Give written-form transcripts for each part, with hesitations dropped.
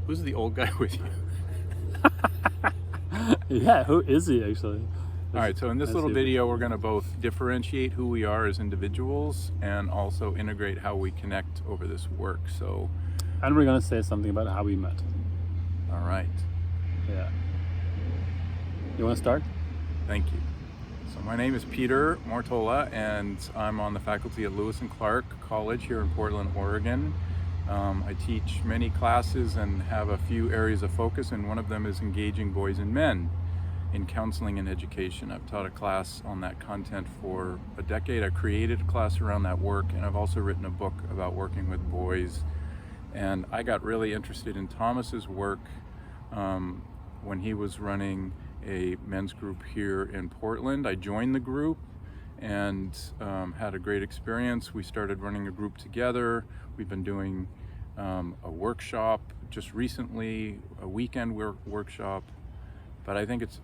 Who's the old guy with you? Yeah, who is he actually? All right, so in this little video, we're going to both differentiate who we are as individuals and also integrate how we connect over this work. So, And we're gonna say something about how we met. all right, Yeah. You wanna start? thank you. So my name is Peter Mortola, and I'm on the faculty at Lewis and Clark College here in Portland, Oregon. I teach many classes and have a few areas of focus, and one of them is engaging boys and men in counseling and education. I've taught a class on that content for a decade. I created a class around that work, and I've also written a book about working with boys. And I got really interested in Thomas's work when he was running a men's group here in Portland. I joined the group and had a great experience. We started running a group together. We've been doing a workshop just recently, a weekend workshop. But I think it's,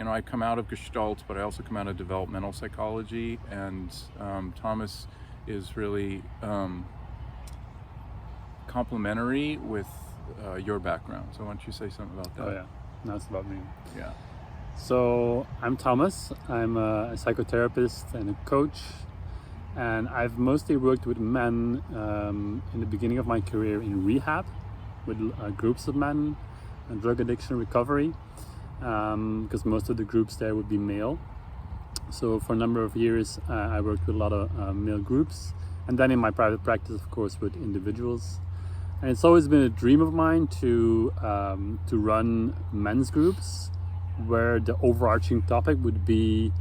I come out of Gestalt, but I also come out of developmental psychology, and Thomas is really complementary with your background. So why don't you say something about that? Oh yeah, now it's about me. Yeah. So I'm Thomas. I'm a psychotherapist and a coach, and I've mostly worked with men in the beginning of my career in rehab with groups of men and drug addiction recovery, because most of the groups there would be male. So for a number of years I worked with a lot of male groups, and then in my private practice, of course, with individuals. And it's always been a dream of mine to run men's groups where the overarching topic would be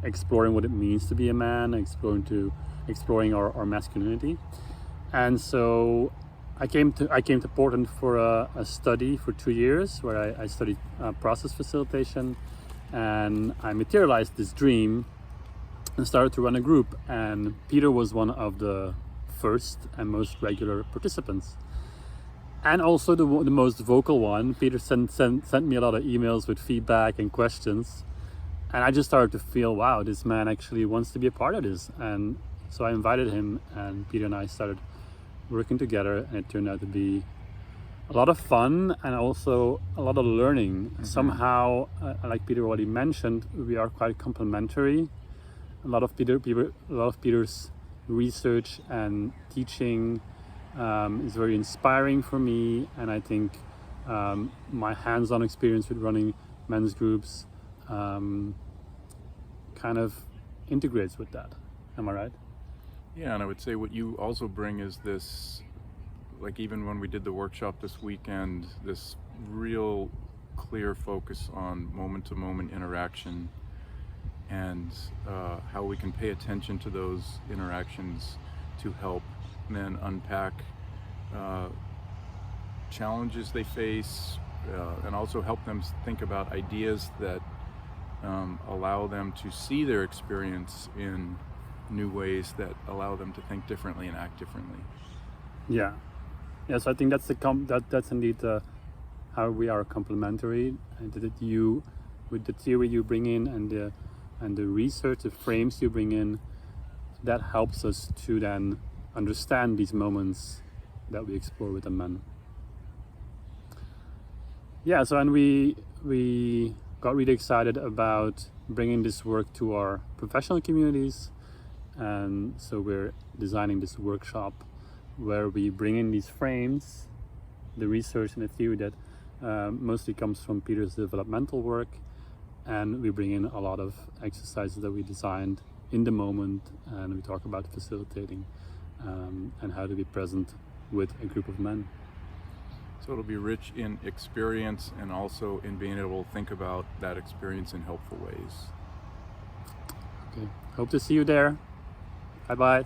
exploring what it means to be a man, exploring our masculinity. And so I came to Portland for a study for 2 years where I studied process facilitation, and I materialized this dream and started to run a group. And Peter was one of the first and most regular participants, and also the most vocal one. Peter sent me a lot of emails with feedback and questions, and I just started to feel, wow, this man actually wants to be a part of this. And so I invited him, and Peter and I started working together, and it turned out to be a lot of fun and also a lot of learning. Mm-hmm. Somehow, like Peter already mentioned, we are quite complementary. A lot of Peter's research and teaching is very inspiring for me, and I think my hands-on experience with running men's groups kind of integrates with that. Am I right? Yeah, and I would say what you also bring is this, like even when we did the workshop this weekend, this real clear focus on moment-to-moment interaction, and how we can pay attention to those interactions to help men unpack challenges they face, and also help them think about ideas that allow them to see their experience in new ways that allow them to think differently and act differently. Yeah. Yes, I think that's indeed how we are complementary, and that you, with the theory you bring in and the research, the frames you bring in, that helps us to then understand these moments that we explore with the men. Yeah, so and we got really excited about bringing this work to our professional communities, and so we're designing this workshop where we bring in these frames, the research and the theory that mostly comes from Peter's developmental work, and we bring in a lot of exercises that we designed in the moment, and we talk about facilitating and how to be present with a group of men. So it'll be rich in experience and also in being able to think about that experience in helpful ways. Okay, hope to see you there. Bye bye.